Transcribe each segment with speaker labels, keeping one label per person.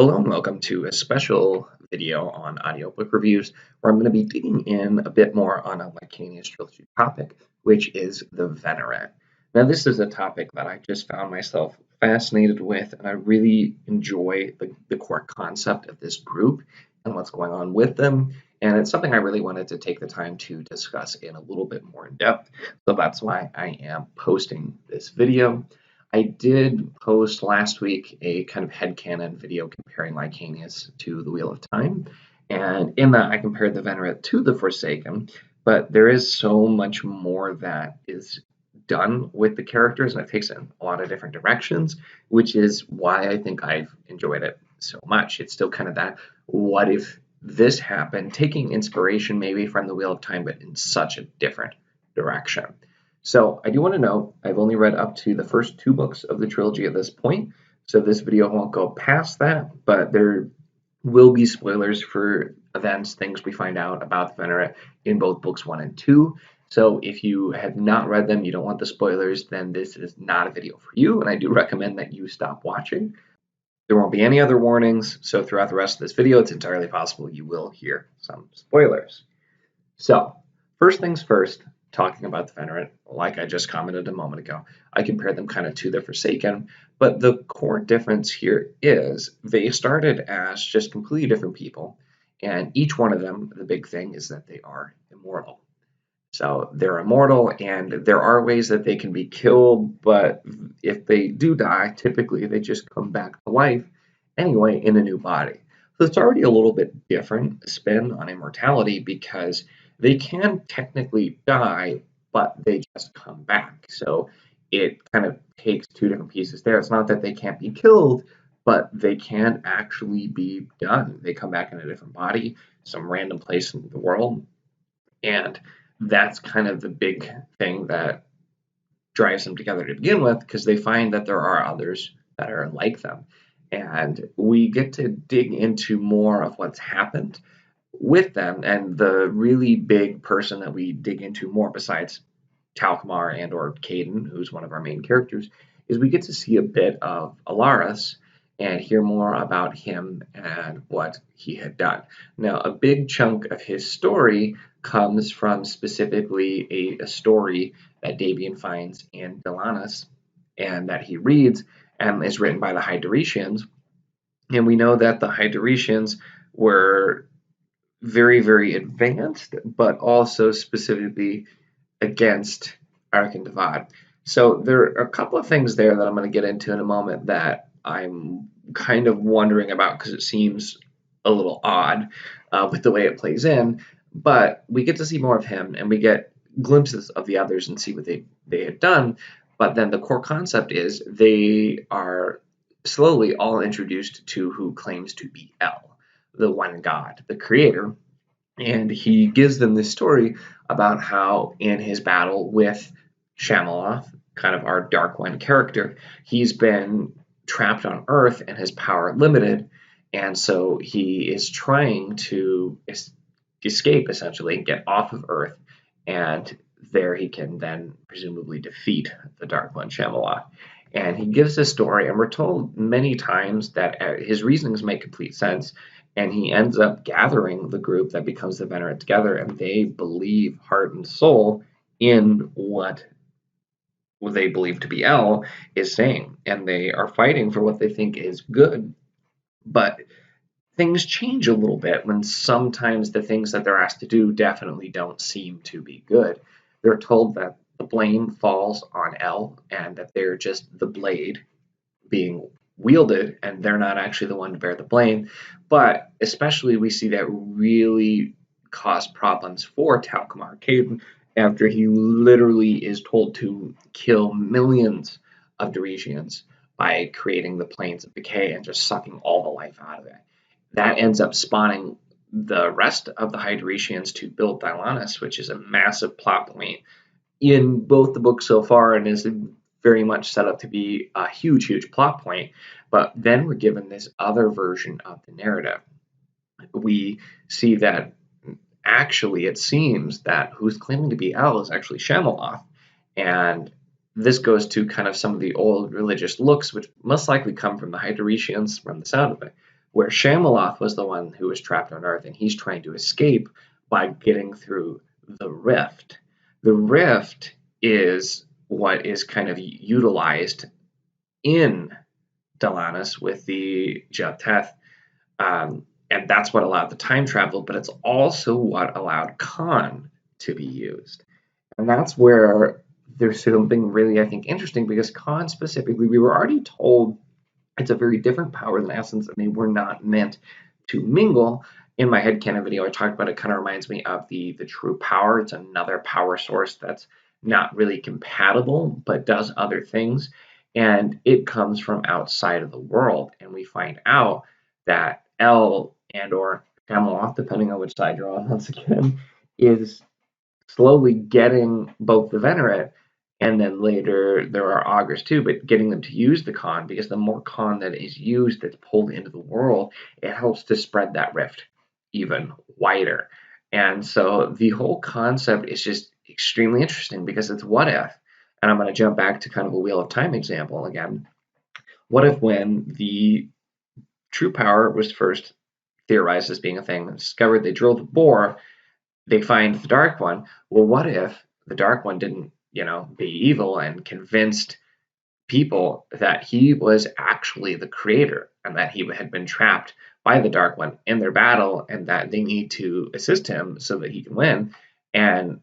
Speaker 1: Hello and welcome to a special video on audiobook reviews where I'm going to be digging in a bit more on a Licanius Trilogy topic, which is the Venerate. Now, this is a topic that I just found myself fascinated with, and I really enjoy the core concept of this group and what's going on with them. And it's something I really wanted to take the time to discuss in a little bit more in depth. So that's why I am posting this video. I did post last week a kind of headcanon video comparing Licanius to the Wheel of Time, and in that I compared the Venerate to the Forsaken, but there is so much more that is done with the characters, and it takes in a lot of different directions, which is why I think I've enjoyed it so much. It's still kind of that, what if this happened, taking inspiration maybe from the Wheel of Time, but in such a different direction. So I do want to note, I've only read up to the first two books of the trilogy at this point, so this video won't go past that, but there will be spoilers for events, things we find out about the Venerate in both books 1 and 2. So if you have not read them, you don't want the spoilers, then this is not a video for you, and I do recommend that you stop watching. There won't be any other warnings, so throughout the rest of this video, it's entirely possible you will hear some spoilers. So, first things first, talking about the Venerate, like I just commented a moment ago, I compared them kind of to the Forsaken, but the core difference here is they started as just completely different people, and each one of them, the big thing is that they are immortal. So they're immortal, and there are ways that they can be killed, but if they do die, typically they just come back to life anyway in a new body. So it's already a little bit different spin on immortality because they can technically die, but they just come back. So it kind of takes two different pieces there. It's not that they can't be killed, but they can actually be done. They come back in a different body, some random place in the world, and that's kind of the big thing that drives them together to begin with, because they find that there are others that are like them. And we get to dig into more of what's happened with them, and the really big person that we dig into more besides Talcamar and or Caden, who's one of our main characters, is we get to see a bit of Alaris and hear more about him and what he had done. Now, a big chunk of his story comes from specifically a story that Dabian finds in Delanis and that he reads and is written by the Hydoretians. And we know that the Hydoretians were very, very advanced, but also specifically against Arcandavad. So there are a couple of things there that I'm going to get into in a moment that I'm kind of wondering about because it seems a little odd with the way it plays in, but we get to see more of him and we get glimpses of the others and see what they had done. But then the core concept is they are slowly all introduced to who claims to be El, the one god, the creator, and he gives them this story about how in his battle with Shamaloth, kind of our Dark One character, he's been trapped on Earth and his power limited, and so he is trying to escape, essentially, and get off of Earth, and there he can then presumably defeat the Dark One, Shamaloth. And he gives this story, and we're told many times that his reasonings make complete sense, and he ends up gathering the group that becomes the Venerate together, and they believe heart and soul in what they believe to be El is saying, and they are fighting for what they think is good. But things change a little bit when sometimes the things that they're asked to do definitely don't seem to be good. They're told that the blame falls on El and that they're just the blade being wielded and they're not actually the one to bear the blame. But especially we see that really cause problems for Talcamar Caden after he literally is told to kill millions of Doresians by creating the planes of decay and just sucking all the life out of it. That ends up spawning the rest of the Hydoretians to build Delanis, which is a massive plot point in both the books so far and is very much set up to be a huge, huge plot point. But then we're given this other version of the narrative. We see that actually it seems that who's claiming to be El is actually Shamaloth. And this goes to kind of some of the old religious looks, which must likely come from the Hydoretians from the sound of it. where Shamaloth was the one who was trapped on Earth, and he's trying to escape by getting through the rift. The rift is what is kind of utilized in Dalanis with the Jateth, and that's what allowed the time travel, but it's also what allowed Khan to be used. And that's where there's something really, I think, interesting, because Khan specifically, we were already told it's a very different power than Essence, and they were not meant to mingle. In my headcanon video, I talked about it. Kind of reminds me of the true power. It's another power source that's not really compatible, but does other things. And it comes from outside of the world. And we find out that El and or Camelot, depending on which side you're on, once again, is slowly getting both the Venerate, and then later there are augurs too, but getting them to use the Khan, because the more Khan that is used, that's pulled into the world, it helps to spread that rift even wider. And so the whole concept is just extremely interesting, because it's what if, and I'm going to jump back to kind of a Wheel of Time example again. What if when the true power was first theorized as being a thing, discovered, they drilled the bore, they find the Dark One. Well, what if the Dark One didn't, be evil and convinced people that he was actually the creator, and that he had been trapped by the Dark One in their battle, and that they need to assist him so that he can win? And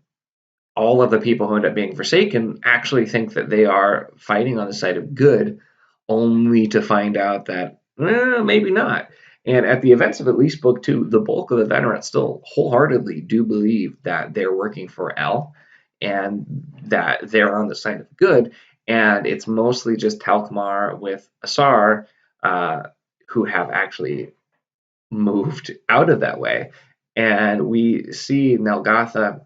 Speaker 1: all of the people who end up being forsaken actually think that they are fighting on the side of good, only to find out that maybe not. And at the events of at least book 2, the bulk of the Venerate still wholeheartedly do believe that they're working for El, and that they're on the side of good. And it's mostly just Talcmar with Asar who have actually moved out of that way. And we see Nelgatha,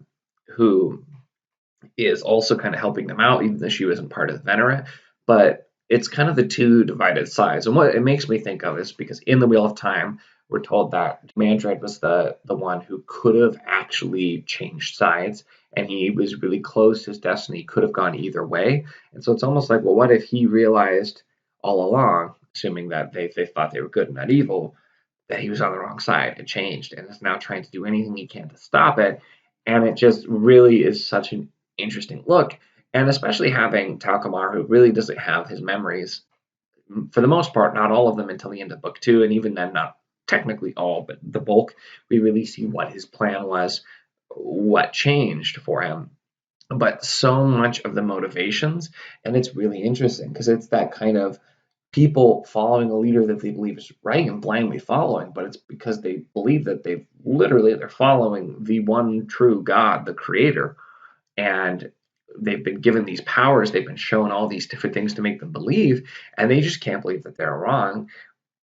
Speaker 1: who is also kind of helping them out, even though she wasn't part of the Venerate. But it's kind of the two divided sides. And what it makes me think of is because in the Wheel of Time, we're told that Mandred was the one who could have actually changed sides, and he was really close to his destiny. He could have gone either way. And so it's almost like, well, what if he realized all along, assuming that they thought they were good and not evil, that he was on the wrong side and changed, and is now trying to do anything he can to stop it. And it just really is such an interesting look. And especially having Talcmar, who really doesn't have his memories, for the most part, not all of them, until the end of book 2, and even then not technically all, but the bulk, we really see what his plan was, what changed for him, but so much of the motivations. And it's really interesting, because it's that kind of people following a leader that they believe is right and blindly following, but it's because they believe that they're following the one true God, the creator, and they've been given these powers, they've been shown all these different things to make them believe, and they just can't believe that they're wrong.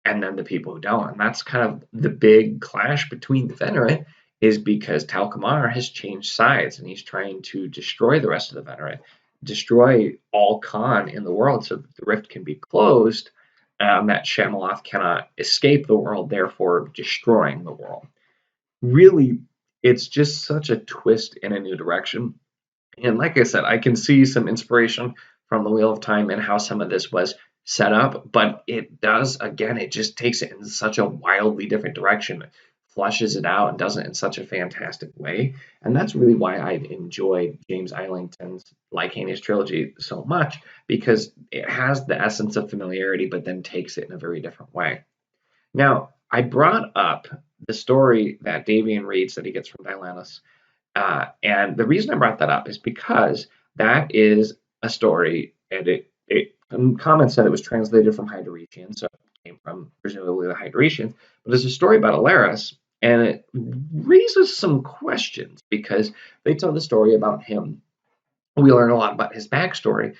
Speaker 1: And then the people who don't, and that's kind of the big clash between the Venerate, is because Talcmar has changed sides, and he's trying to destroy the rest of the Venerate, destroy all Khan in the world, so that the rift can be closed, that Shamaloth cannot escape the world, therefore destroying the world. Really, it's just such a twist in a new direction. And like I said, I can see some inspiration from the Wheel of Time and how some of this was set up, but it does, again, it just takes it in such a wildly different direction, flushes it out, and does it in such a fantastic way. And that's really why I enjoy James Islington's Licanius Trilogy so much, because it has the essence of familiarity, but then takes it in a very different way. Now, I brought up the story that Davian reads that he gets from Dalanis. And the reason I brought that up is because that is a story, and comments said it was translated from Hydoretian, so it came from presumably the Hydoretians, but it's a story about Alaris, and it raises some questions, because they tell the story about him. We learn a lot about his backstory,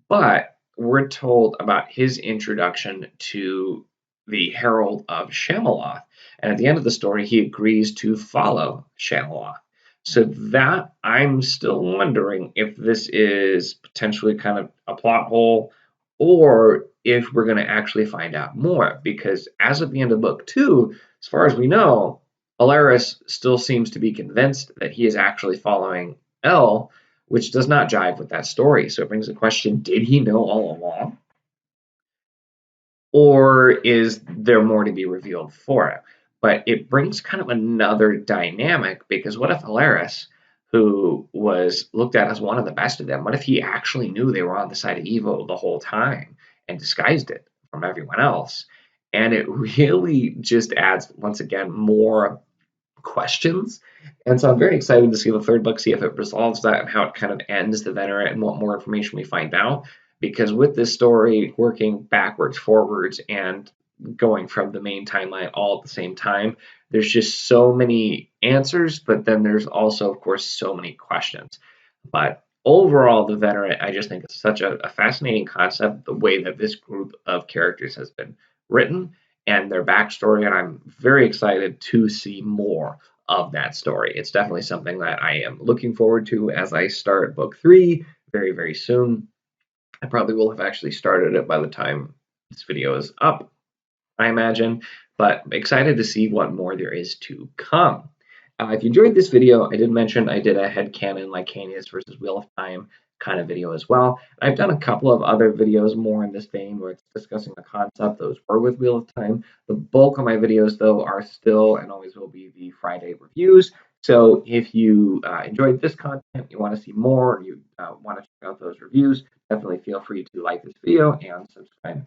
Speaker 1: but we're told about his introduction to the Herald of Shamaloth, and at the end of the story, he agrees to follow Shamaloth. So that, I'm still wondering if this is potentially kind of a plot hole, or if we're going to actually find out more, because as of the end of book 2, as far as we know, Alaris still seems to be convinced that he is actually following El, which does not jive with that story. So it brings the question, did he know all along? or is there more to be revealed for it? But it brings kind of another dynamic, because what if Alaris, who was looked at as one of the best of them, what if he actually knew they were on the side of evil the whole time and disguised it from everyone else? And it really just adds, once again, more questions. And so I'm very excited to see the third book, see if it resolves that and how it kind of ends the Venerate and what more information we find out. Because with this story working backwards, forwards, and going from the main timeline all at the same time, there's just so many answers, but then there's also, of course, so many questions. But overall, the Venerate, I just think it's such a fascinating concept, the way that this group of characters has been written and their backstory, and I'm very excited to see more of that story. It's definitely something that I am looking forward to as I start book 3 very, very soon. I probably will have actually started it by the time this video is up, I imagine, but excited to see what more there is to come. If you enjoyed this video, I did mention I did a headcanon Licanius versus Wheel of Time kind of video as well. I've done a couple of other videos more in this vein where it's discussing the concept. Those were with Wheel of Time. The bulk of my videos, though, are still and always will be the Friday reviews. So if you enjoyed this content, you want to see more, or you want to check out those reviews, definitely feel free to like this video and subscribe.